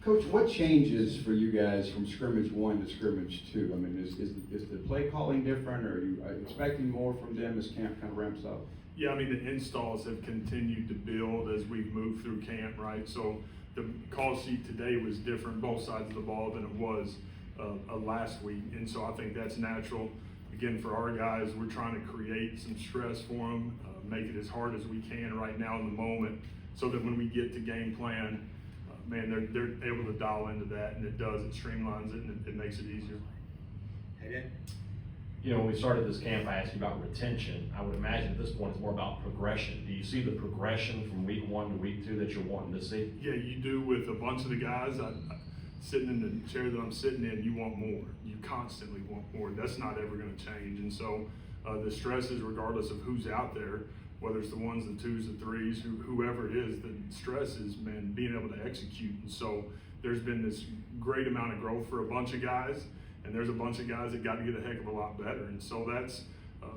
Coach, what changes for you guys from scrimmage 1 to scrimmage 2? I mean, is the play calling different, or are you expecting more from them as camp kind of ramps up? Yeah, I mean, the installs have continued to build as we've moved through camp, right? So the call sheet today was different, both sides of the ball, than it was last week. And so I think that's natural. Again, for our guys, we're trying to create some stress for them, make it as hard as we can right now in the moment, so that when we get to game plan, man, they're able to dial into that, and it streamlines it, and it makes it easier. You know, when we started this camp, I asked you about retention. I would imagine at this point it's more about progression. Do you see the progression from week 1 to week 2 that you're wanting to see? Yeah, you do with a bunch of the guys. Sitting in the chair that I'm sitting in, you want more. You constantly want more. That's not ever going to change. And so the stress is, regardless of who's out there, whether it's the 1s, the 2s, the 3s, whoever it is, the stress is, man, being able to execute. And so there's been this great amount of growth for a bunch of guys, and there's a bunch of guys that got to get a heck of a lot better. And so that's,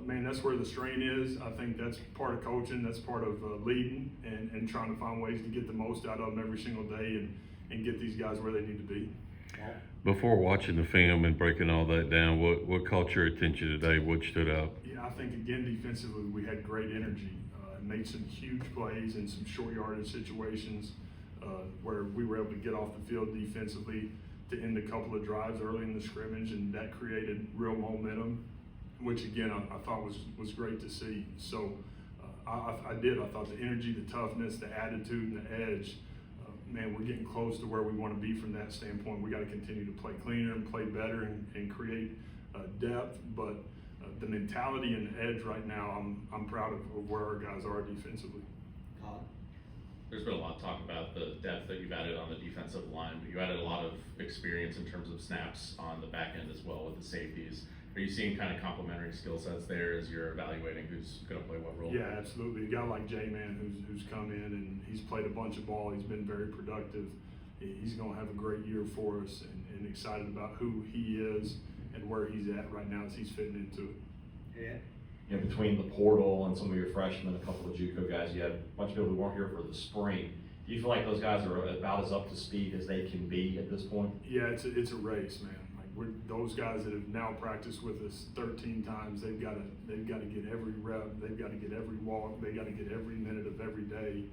man, that's where the strain is. I think that's part of coaching. That's part of leading and trying to find ways to get the most out of them every single day and get these guys where they need to be. Before watching the film and breaking all that down, what caught your attention today? What stood out? Yeah, I think, again, defensively, we had great energy. Made some huge plays in some short yardage situations where we were able to get off the field defensively to end a couple of drives early in the scrimmage, and that created real momentum, which, again, I thought was great to see. So I thought the energy, the toughness, the attitude, and the edge, man, we're getting close to where we want to be from that standpoint. We got to continue to play cleaner and play better and create depth, but the mentality and the edge right now, I'm proud of where our guys are defensively. There's been a lot of talk about the depth that you've added on the defensive line, but you added a lot of experience in terms of snaps on the back end as well with the safeties. Are you seeing kind of complementary skill sets there as you're evaluating who's going to play what role? Yeah, absolutely. A guy like J-Man who's come in and he's played a bunch of ball. He's been very productive. He's going to have a great year for us, and excited about who he is and where he's at right now as he's fitting into it. You know, between the portal and some of your freshmen, a couple of JUCO guys, you had a bunch of people who weren't here for the spring. Do you feel like those guys are about as up to speed as they can be at this point? Yeah, it's a race, man. Like, those guys that have now practiced with us 13 times, they've got to get every rep, they've got to get every walk, they got to get every minute of every day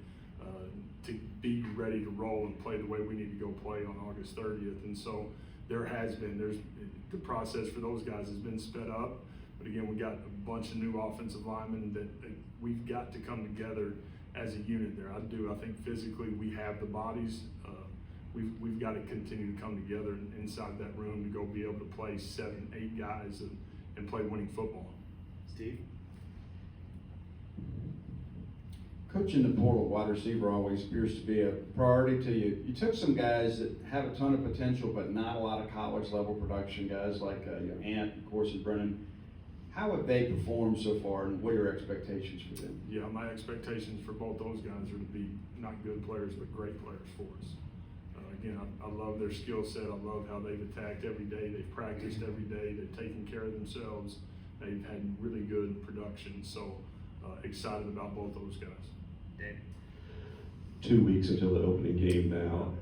to be ready to roll and play the way we need to go play on August 30th. And so there's the process for those guys has been sped up. But again, we got a bunch of new offensive linemen that we've got to come together as a unit there. I think physically we have the bodies. We've got to continue to come together inside that room to go be able to play 7, 8 guys and play winning football. Steve? Coaching the portal wide receiver always appears to be a priority to you. You took some guys that have a ton of potential, but not a lot of college level production, guys like your Ant, of course, and Brennan. How have they performed so far, and what are your expectations for them? Yeah, my expectations for both those guys are to be not good players, but great players for us. Again, I love their skill set. I love how they've attacked every day. They've practiced every day. They've taken care of themselves. They've had really good production. So excited about both those guys. 2 weeks until the opening game now.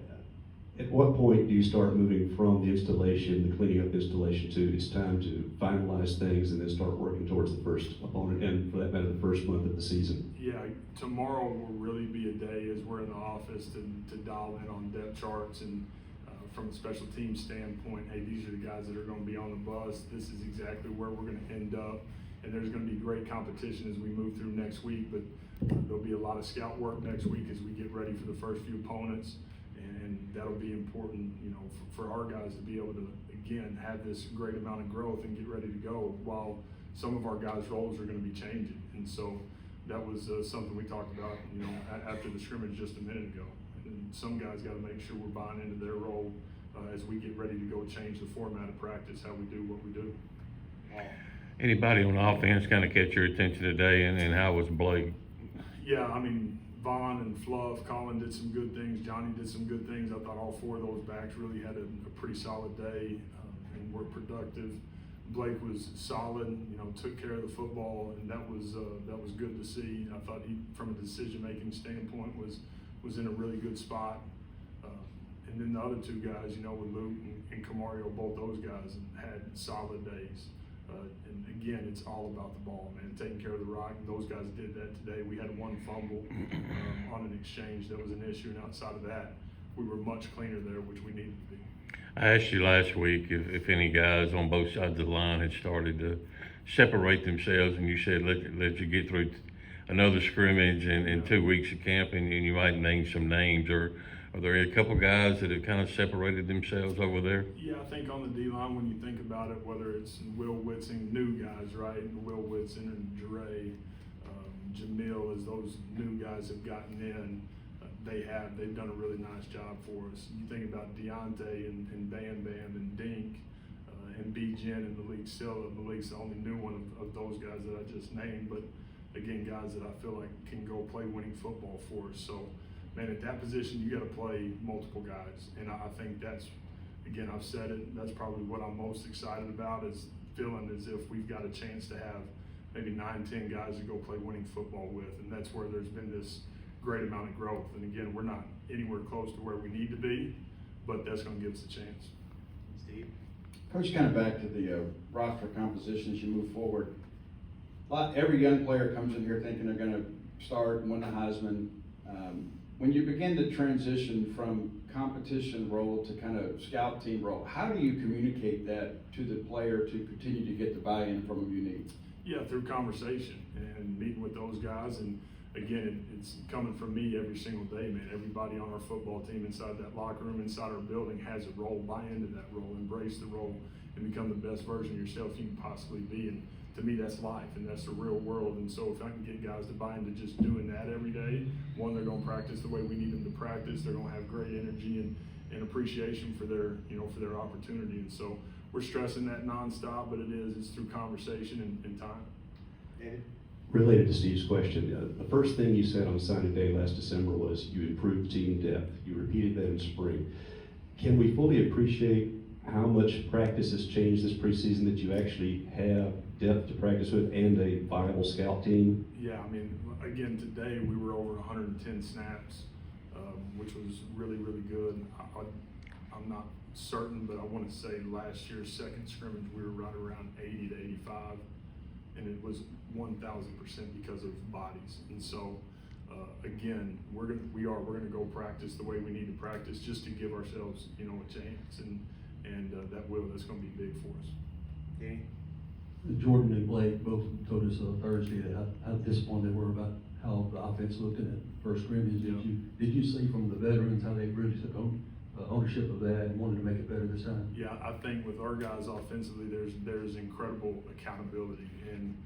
At what point do you start moving from the installation, the cleaning up installation, to it's time to finalize things and then start working towards the first opponent, and for that matter, the first month of the season? Yeah, tomorrow will really be a day as we're in the office to dial in on depth charts and from a special team standpoint, hey, these are the guys that are going to be on the bus. This is exactly where we're going to end up. And there's going to be great competition as we move through next week, but there'll be a lot of scout work next week as we get ready for the first few opponents. And that'll be important, you know, for our guys to be able to, again, have this great amount of growth and get ready to go while some of our guys' roles are going to be changing. And so that was something we talked about, you know, after the scrimmage just a minute ago. And some guys got to make sure we're buying into their role as we get ready to go change the format of practice, how we do what we do. Anybody on offense kind of catch your attention today, and how was Blake? Yeah, I mean, Vaughn and Fluff, Colin did some good things. Johnny did some good things. I thought all 4 of those backs really had a pretty solid day and were productive. Blake was solid, you know, took care of the football, and that was good to see. I thought he, from a decision-making standpoint, was in a really good spot. And then the other two guys, you know, with Luke and Camario, both those guys had solid days. And again, it's all about the ball, man, taking care of the rock. And those guys did that today. We had one fumble on an exchange that was an issue, and outside of that, we were much cleaner there, which we needed to be. I asked you last week if any guys on both sides of the line had started to separate themselves, and you said let you get through another scrimmage and 2 weeks of camp, and you might name some names. Or are there a couple guys that have kind of separated themselves over there? Yeah, I think on the D-line, when you think about it, whether it's Will Whitsing, new guys, right? Will Whitsing and Jure, Jamil, as those new guys have gotten in, they've done a really nice job for us. You think about Deontay and Bam Bam and Dink and B-Jen and Malik Silla. Malik's the only new one of those guys that I just named, but again, guys that I feel like can go play winning football for us. So, man, at that position, you got to play multiple guys. And I think that's, again, I've said it, that's probably what I'm most excited about, is feeling as if we've got a chance to have maybe 9-10 guys to go play winning football with. And that's where there's been this great amount of growth. And again, we're not anywhere close to where we need to be, but that's going to give us a chance. Steve? Coach, kind of back to the roster composition as you move forward. Every young player comes in here thinking they're going to start and win the Heisman. When you begin to transition from competition role to kind of scout team role, how do you communicate that to the player to continue to get the buy-in from them you need? Yeah, through conversation and meeting with those guys. And again, it's coming from me every single day, man. Everybody on our football team inside that locker room, inside our building, has a role. Buy into that role, embrace the role, and become the best version of yourself you can possibly be. And to me, that's life, and that's the real world. And so if I can get guys to buy into just doing that every day, one, they're going to practice the way we need them to practice. They're going to have great energy and appreciation for their, for their opportunity. And so we're stressing that nonstop, but it's through conversation and time. David? Related to Steve's question, the first thing you said on signing day last December was you improved team depth. You repeated that in spring. Can we fully appreciate how much practice has changed this preseason that you actually have depth to practice with and a viable scout team? Yeah, I mean, again, today we were over 110 snaps, which was really, really good. I'm not certain, but I want to say last year's second scrimmage we were right around 80 to 85, and it was 1,000% because of bodies. And so, again, we're gonna go practice the way we need to practice just to give ourselves, a chance, and that's gonna be big for us. Danny? Jordan and Blake both told us Thursday that how disappointed they were about how the offense looked in that first scrimmage. Did you see from the veterans how they really took ownership of that and wanted to make it better this time? Yeah, I think with our guys offensively, there's incredible accountability, and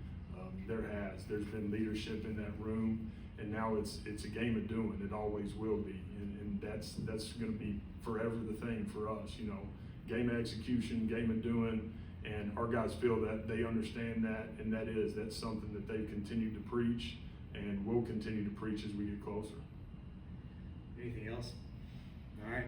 there's been leadership in that room, and now it's a game of doing. It always will be, and that's going to be forever the thing for us. Game of execution, game of doing. And our guys feel that they understand that, and that's something that they've continued to preach and will continue to preach as we get closer. Anything else? All right.